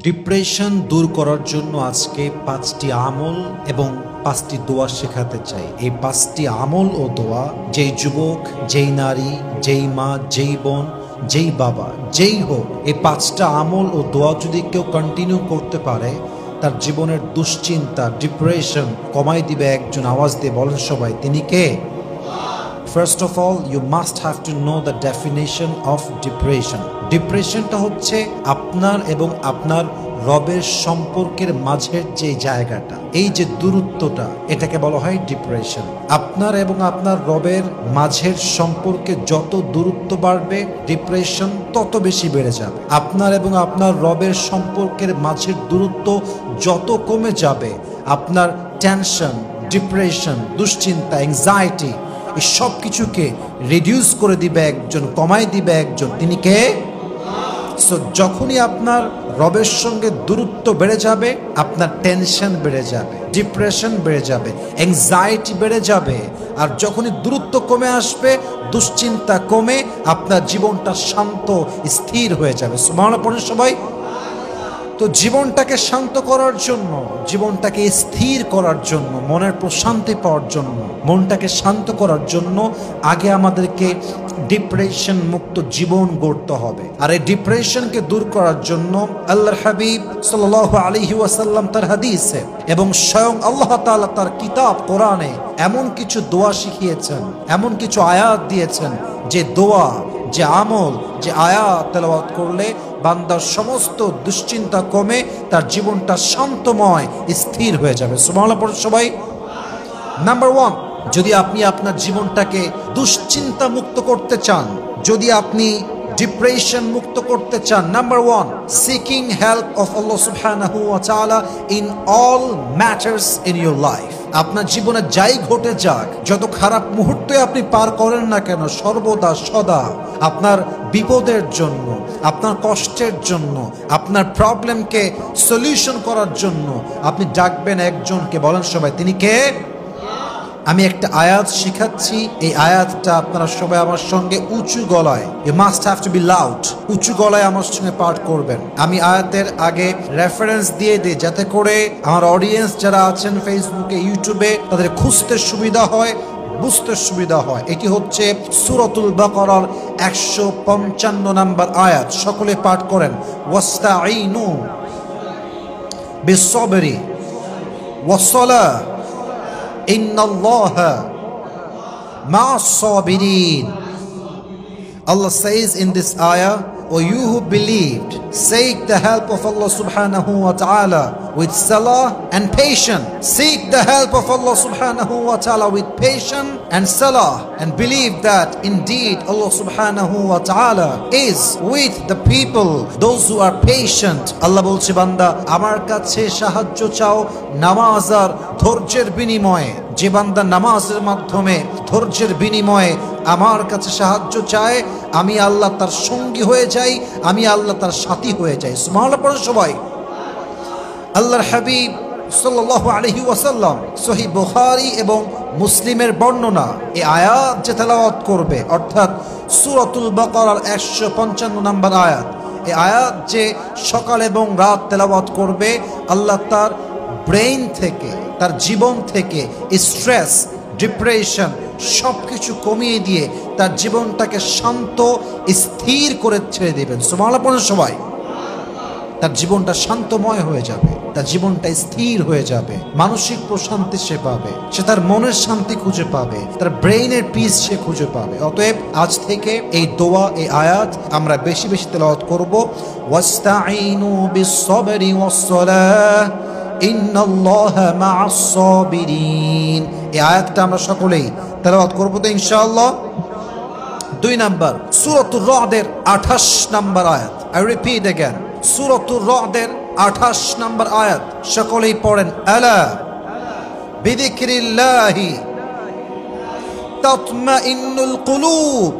Depression দূর করার জন্য আজকে 5টি আমল এবং 5টি দোয়া শেখাতে চাই। এই 5টি আমল ও দোয়া যেই যুবক, যেই নারী, যেই মা, যেই বোন, যেই বাবা, যেই হোক, এই 5টা আমল ও দোয়া যদি কেউ কন্টিনিউ করতে পারে, তার জীবনের দুশ্চিন্তা, ডিপ্রেশন কমাই দিবে একজন। আওয়াজ দিয়ে বলেন সবাই, তিনি কে? First of all, you must have to know the definition of depression. ডিপ্রেশনটা হচ্ছে আপনার এবং আপনার রবের সম্পর্কের মাঝের যে জায়গাটা, এই যে দূরত্বটা, এটাকে বলা হয় ডিপ্রেশন। আপনার এবং আপনার রবের মাঝের সম্পর্কে যত দূরত্ব বাড়বে, ডিপ্রেশন তত বেশি বেড়ে যাবে। আপনার এবং আপনার রবের সম্পর্কের মাঝের দূরত্ব যত কমে যাবে, আপনার টেনশন, ডিপ্রেশন, দুশ্চিন্তা, অ্যাংজাইটি, এই সব কিছুকে রিডিউস করে দিবে একজন, কমাই দিবে একজন, তিনি কে? সো যখনই আপনার রবের সঙ্গে দূরত্ব বেড়ে যাবে, আপনার টেনশন বেড়ে যাবে, ডিপ্রেশন বেড়ে যাবে, অ্যাংজাইটি বেড়ে যাবে। আর যখনই দূরত্ব কমে আসবে, দুশ্চিন্তা কমে, আপনার জীবনটা শান্ত, স্থির হয়ে যাবে। সুবহানাল্লাহ পড়েন সবাই। তো জীবনটাকে শান্ত করার জন্য, জীবনটাকে স্থির করার জন্য, মনের প্রশান্তি পাওয়ার জন্য, মনটাকে শান্ত করার জন্য আগে আমাদেরকে ডিপ্রেশন মুক্ত জীবন গড়তে হবে। আর এই ডিপ্রেশনকে দূর করার জন্য আল্লাহর হাবিব সাল্লাল্লাহু আলাইহি ওয়াসাল্লাম তার হাদিসে এবং স্বয়ং আল্লাহ তাআলা তার কিতাব কোরআনে এমন কিছু দোয়া শিখিয়েছেন, এমন কিছু আয়াত দিয়েছেন, যে দোয়া, যে আমল, যে আয়াত তেলাওয়াত করলে বান্দার সমস্ত দুশ্চিন্তা কমে, তার জীবনটা শান্তময়, স্থির হয়ে যাবে। সুবহানাল্লাহ পড়ুন সবাই। নাম্বার 1, যদি আপনি আপনার জীবনটাকে দুশ্চিন্তা মুক্ত করতে চান, যদি আপনি ডিপ্রেশন মুক্ত করতে চান, নাম্বার 1, সিকিং হেল্প অফ আল্লাহ সুবহানাহু ওয়া তাআলা in all matters in your life. আপনার জীবনে যাই ঘটে যাক, যত খারাপ মুহূর্তে আপনি পার করেন না কেন, সর্বদা সদা আপনার বিপদের জন্য, আপনার কষ্টের জন্য, আপনার প্রবলেমকে সলিউশন করার জন্য আপনি ডাকবেন একজনকে। বলেন সবাই, তিনি কে? আমি একটা আয়াত শিখাচ্ছি, এই আয়াতটা আপনারা সবাই আমার সঙ্গে উঁচু গলায়, you must have to be loud, উঁচু গলায় আমার সঙ্গে পাঠ করবেন। আমি আয়াতের আগে রেফারেন্স দিয়ে দিই, যাতে করে আমার অডিয়েন্স যারা আছেন ফেসবুকে, ইউটিউবে, তাদের খুঁজতে সুবিধা হয়, বুঝতে সুবিধা হয়। এটি হচ্ছে সূরাতুল বাকারার 155 নম্বর আয়াত। সকলে পাঠ করেন, ওয়াস্তাঈনু বিস-সাবরি ওয়াস-সালাহ Innallaha ma'as-sabirin. Allah says in this ayah, O you who believed, seek the help of Allah subhanahu wa ta'ala with salah and patience. Seek the help of Allah subhanahu wa ta'ala with patience and salah, and believe that indeed Allah subhanahu wa ta'ala is with the people, those who are patient. Allah bolche banda, amar kache সাহায্য চাও নামাজ আর ধৈর্যের বিনিময়ে। যে বান্দা নামাজের মাধ্যমে, ধৈর্যের বিনিময়ে আমার কাছে সাহায্য চায়, আমি আল্লাহ তার সঙ্গী হয়ে যাই, আমি আল্লাহ তার সাথী হয়ে যাই। সুবহানাল্লাহ পড়ুন সবাই। আল্লাহর হাবিব সাল্লাল্লাহু আলাইহি ওয়াসাল্লাম সহিহ বুখারী এবং মুসলিমের বর্ণনা, এই আয়াত যে তেলাওয়াত করবে, অর্থাৎ সূরাতুল বাকারার 155 নম্বর আয়াত, এই আয়াত যে সকাল এবং রাত তেলাওয়াত করবে, আল্লাহ তার ব্রেইন থেকে, তার জীবন থেকে স্ট্রেস, ডিপ্রেশন সব কিছু কমিয়ে দিয়ে তার জীবনটাকে শান্ত, স্থির করে ছেড়ে দেবেন। সুবহানাল্লাহ পড়ুন সবাই। তার জীবনটা শান্তময় হয়ে যাবে, তার জীবনটা স্থির হয়ে যাবে, মানসিক প্রশান্তি সে পাবে, সে তার মনের শান্তি খুঁজে পাবে, তার ব্রেইনের পিস সে খুঁজে পাবে। অতএব আজ থেকে এই দোয়া, এই আয়াত আমরা বেশি বেশি তেলাওয়াত করব। ওয়াস্তাঈনু বিস-সাবরি ওয়াস-সালাহ ইন্নাল্লাহা মা'আস-সাবিরিন। এই আয়াতটা আমরা সকলেই তেলাওয়াত করব তো ইনশাআল্লাহ। 2 নাম্বার, সূরাতুর রা'দের 28 নম্বর আয়াত। আই রিপিট अगेन, সূরাতুর রা'দের 28 নম্বর আয়াত। সকলেই পড়েন, আলা বিযিকরিল্লাহি তাতমাইন্নুল কুলুব।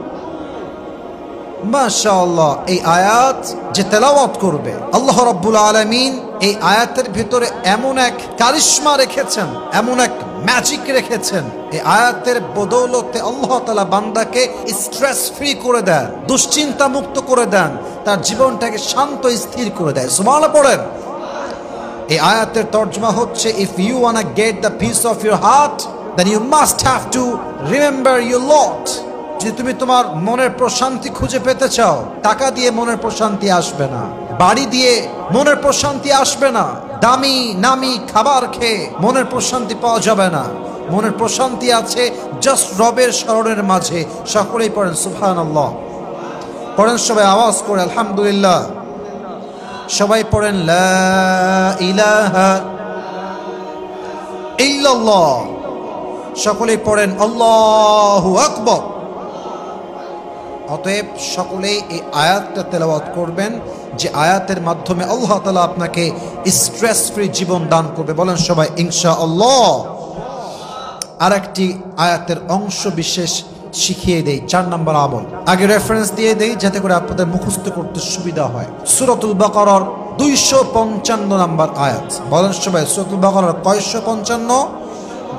মাশাআল্লাহ, এই আয়াত যে তেলাওয়াত করবে, আল্লাহ রাব্বুল আলামিন এই আয়াতের ভিতরে এমন এক কারিশমা রেখেছেন, এমন এক ম্যাজিক রেখেছেন। এই আয়াতের বদৌলতে আল্লাহ তাআলা বান্দাকে স্ট্রেস ফ্রি করে দেন, দুশ্চিন্তা মুক্ত করে দেন, তার জীবনটাকে শান্ত স্থির করে দেয়। সুবহানাল্লাহ পড়েন। এই আয়াতের তর্জমা হচ্ছে, if you wanna get the peace of your heart then you must have to remember your Lord. যদি তুমি তোমার মনের প্রশান্তি খুঁজে পেতে চাও, টাকা দিয়ে মনের প্রশান্তি আসবে না, বাড়ি দিয়ে মনের প্রশান্তি আসবে না, দামি নামি খাবার খেয়ে মনের প্রশান্তি পাওয়া যাবে না। মনের প্রশান্তি আছে জাস্ট রবের স্মরণের মাঝে। সকলেই পড়েন সুবহানাল্লাহ। পড়েন সবাই আওয়াজ করে আলহামদুলিল্লাহ। সবাই পড়েন লা ইলাহা ইল্লাল্লাহ। সকলেই পড়েন আল্লাহু আকবার। অতএব সকলেই এই আয়াতটা তেলাওয়াত করবেন, যে আয়াতের মাধ্যমে আল্লাহ তাআলা আপনাকে স্ট্রেস ফ্রি জীবন দান করবে। বলেন সবাই ইনশাআল্লাহ। আর একটি আয়াতের অংশ বিশেষ শিখিয়ে দেই, 4 নম্বর আমল। আগে রেফারেন্স দিয়ে দেই যাতে করে আপনাদের মুখস্থ করতে সুবিধা হয়। সূরাতুল বাকারার 255 নম্বর আয়াত। বলেন সবাই সূরাতুল বাকারার কয়শো 55?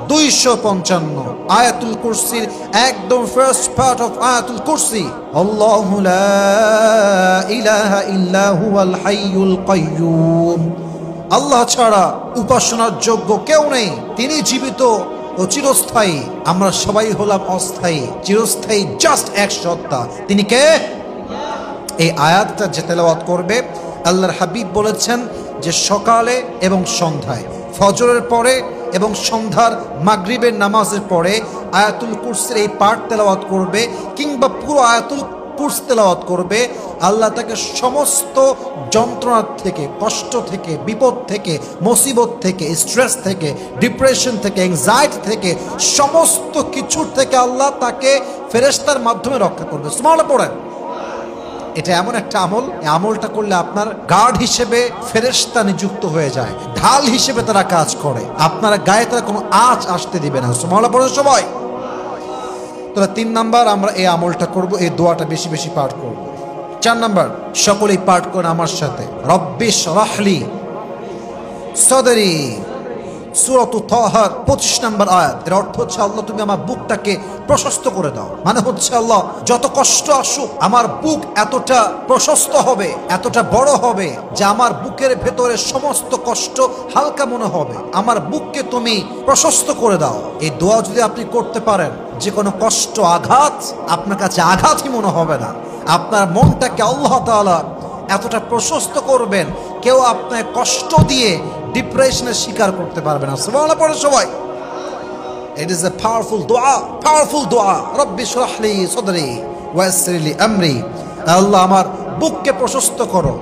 255। আয়াতুল কুরসির একদম ফার্স্ট পার্ট অফ আয়াতুল কুরসি, আল্লাহু লা ইলাহা ইল্লা হুয়াল হাইয়ুল কাইয়্যুম। আল্লাহ ছাড়া উপাসনার যোগ্য কেউ নেই, তিনি জীবিত ও চিরস্থায়ী। আমরা সবাই হলাম অস্থায়ী, চিরস্থায়ী জাস্ট এক সত্তা। তিনি কে? এই আয়াতটা যে তেলাওয়াত করবে, আল্লাহর হাবিব বলেছেন যে সকালে এবং সন্ধ্যায়, ফজরের পরে এবং সন্ধ্যার মাগরিবের নামাজের পরে আয়াতুল কুরসির এই পাঠ তেলাওয়াত করবে, কিংবা পুরো আয়াতুল কুরসি তেলাওয়াত করবে, আল্লাহ তাকে সমস্ত যন্ত্রণার থেকে, কষ্ট থেকে, বিপদ থেকে, মুসিবত থেকে, স্ট্রেস থেকে, ডিপ্রেশন থেকে, অ্যাংজাইটি থেকে, সমস্ত কিছুর থেকে আল্লাহ তাকে ফেরেশতার মাধ্যমে রক্ষা করবে। সুবহানাল্লাহ পড়েন। এটা এমন একটা আমল, এই আমলটা করলে আপনার গার্ড হিসেবে ফেরেশতা নিযুক্ত হয়ে যায়, ঢাল হিসেবে তারা কাজ করে, আপনার গায়ে তারা কোনো আঁচ আসতে দিবে না। সুবহানাল্লাহ পড়েন সবাই। তাহলে 3 নাম্বার আমরা এই আমলটা করব, এই দোয়াটা বেশি বেশি পাঠ করব। 4 নাম্বার, সকলেই পাঠ করেন আমার সাথে, রব্বিশ রাহলি সদরি। সূরাতুত তাহা 25 নম্বর আয়াত। এর অর্থ হচ্ছে, আল্লাহ তুমি আমার বুকটাকে প্রশস্ত করে দাও। মানে হচ্ছে, আল্লাহ যত কষ্ট আসুক আমার বুক এতটা প্রশস্ত হবে, এতটা বড় হবে যে আমার বুকের ভেতরে সমস্ত কষ্ট হালকা মনে হবে। আমার বুককে তুমি প্রশস্ত করে দাও। এই দোয়া যদি আপনি করতে পারেন, যে কোনো কষ্ট, আঘাত আপনার কাছে আঘাতই মনে হবে না। আপনার মনটাকে আল্লাহ তাআলা এতটা প্রশস্ত করবেন, কেউ আপনার কষ্ট দিয়ে ডিপ্রেশনের শিকার করতে পারবে না। সুবহানাল্লাহ পড়ে সবাই। ইট ইজ এ পাওয়ারফুল দোয়া, পাওয়ারফুল দোয়া। রব্বি ইশরাহ লি সাদরি ওয়া ইয়াসসির লি আমরি। আল্লাহ আমার বুককে প্রশস্ত করো,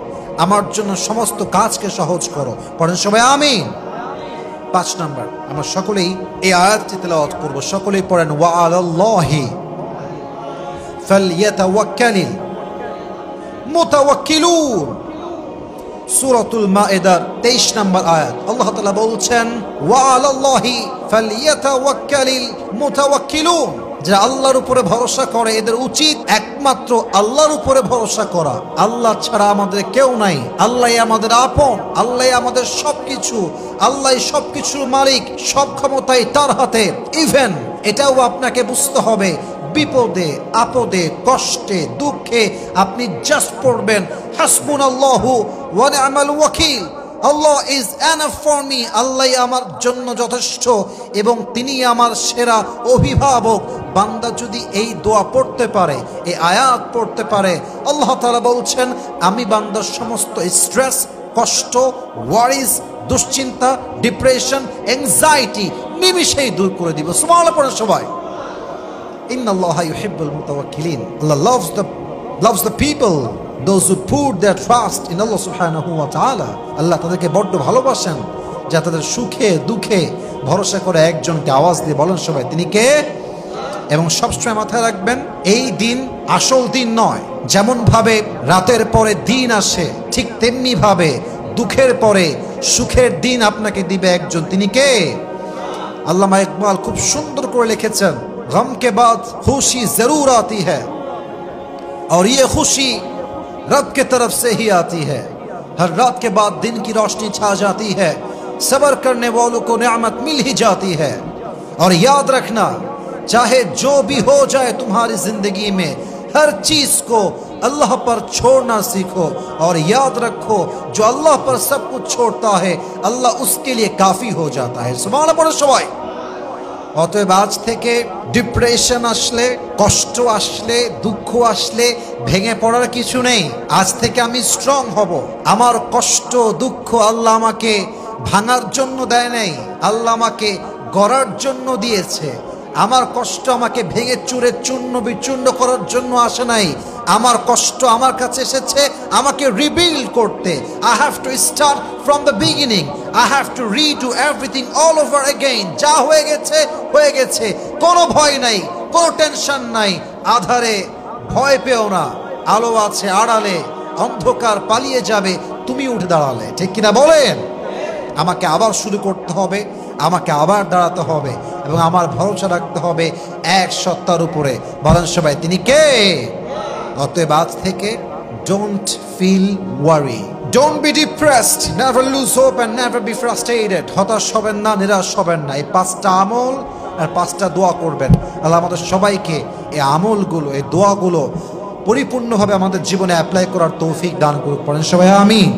আমার জন্য সমস্ত কাজকে সহজ করো। পড়েন সবাই আমিন। 5 নাম্বার, আমরা সকলেই এই আয়াতটি তেলাওয়াত করব। সকলেই পড়েন ওয়া আলাল্লাহি ফালইয়াতাওয়াক্কালিল মুতাওয়াক্কিলুন। সূরাতুল মাইদার 23 নম্বর আয়াত। আল্লাহ তাআলা বলছেন ওয়া আলাল্লাহি ফালইয়াতাওয়াক্কালিল মুতাওয়াক্কিলুন। যারা আল্লাহর উপরে ভরসা করে এদের উচিত একমাত্র আল্লাহর উপরে ভরসা করা। আল্লাহ ছাড়া আমাদের কেউ নাই, আল্লাহই আমাদের আপন, আল্লাহই আমাদের সবকিছু, আল্লাহই সবকিছুর মালিক, সব ক্ষমতাই তার হাতে। ইভেন এটাও আপনাকে বুঝতে হবে, বিপদে আপদে কষ্টে দুঃখে আপনি জাস্ট পড়বেন হাসবুনাল্লাহু ওয়া নি'মাল ওয়াকিল, আল্লাহ ইজ এনাফ ফর মি, আল্লাহ আমার জন্য যথেষ্ট এবং তিনি আমার সেরা অভিভাবক। বান্দা যদি এই দোয়া পড়তে পারে, এই আয়াত পড়তে পারে, আল্লাহ তাআলা বলছেন আমি বান্দার সমস্ত স্ট্রেস, কষ্ট, ওয়ারিজ, দুশ্চিন্তা, ডিপ্রেশন, অ্যাংজাইটি নিমিষেই দূর করে দিব। সুবহানাল্লাহ পড়ে সবাই। Innallaha yuhibbul mutawakkilin. Allah loves the people, those who put their trust in Allah subhanahu wa ta'ala. আল্লাহ তাদেরকে বড্ড ভালোবাসেন যারা তাদের সুখে দুঃখে ভরসা করে একজনকে আওয়াজ দিয়ে বলেন সবাই তিনি কে। এবং সবসময় মাথায় রাখবেন, এই দিন আসল দিন নয়। যেমন ভাবে রাতের পরে দিন আসে, ঠিক তেমনি ভাবে দুঃখের পরে সুখের দিন আপনাকে দিবে একজন, তিনি কে? আল্লামা ইকবাল খুব সুন্দর করে লিখেছেন, गम के बाद खुशी जरूर आती है और ये खुशी रब के तरफ से ही आती है। हर रात के बाद दिन की रोशनी छा जाती है, सब्र करने वालों को नेमत मिल ही जाती है। और याद रखना, चाहे जो भी हो जाए तुम्हारी जिंदगी में, हर चीज को अल्लाह पर छोड़ना सीखो और याद रखो जो अल्लाह पर सब कुछ छोड़ता है अल्लाह उसके लिए काफी हो जाता है। सुभान अल्लाह पढ़ो सबाई। অতএব আজ থেকে ডিপ্রেশন আসলে, কষ্ট আসলে, দুঃখ আসলে ভেঙে পড়ার কিছু নেই। আজ থেকে আমি স্ট্রং হব। আমার কষ্ট দুঃখ আল্লাহ আমাকে ভাঙার জন্য দেয় নাই, আল্লাহ আমাকে গড়ার জন্য দিয়েছে। আমার কষ্ট আমাকে ভেঙে চুরে চূর্ণ বিচূর্ণ করার জন্য আসে নাই। আমার কষ্ট আমার কাছে এসেছে আমাকে রিবিল্ড করতে। I have to start from the beginning, I have to redo everything all over again. যা হয়ে গেছে হয়ে গেছে, কোনো ভয় নাই, কোনো টেনশন নাই। আধারে ভয় পেও না, আলো আছে আড়ালে, অন্ধকার পালিয়ে যাবে তুমি উঠে দাঁড়ালে। ঠিক কিনা বলেন? আমাকে আবার শুরু করতে হবে, আমাকে আবার দাঁড়াতে হবে এবং আমার ভরসা রাখতে হবে এক সত্তার উপরে। বলেন সবাই, তিনি কে? অতএব আজ থেকে don't feel worry, don't be depressed, never lose hope and never be frustrated. হতাশ হবেন না, নিরাশ হবেন না। এই 5টা আমল আর 5টা দোয়া করবেন। আল্লাহ আমাদের সবাইকে এই আমলগুলো, এই দোয়াগুলো পরিপূর্ণভাবে আমাদের জীবনে অ্যাপ্লাই করার তৌফিক দান করুক। পড়েন সবাই আমিন।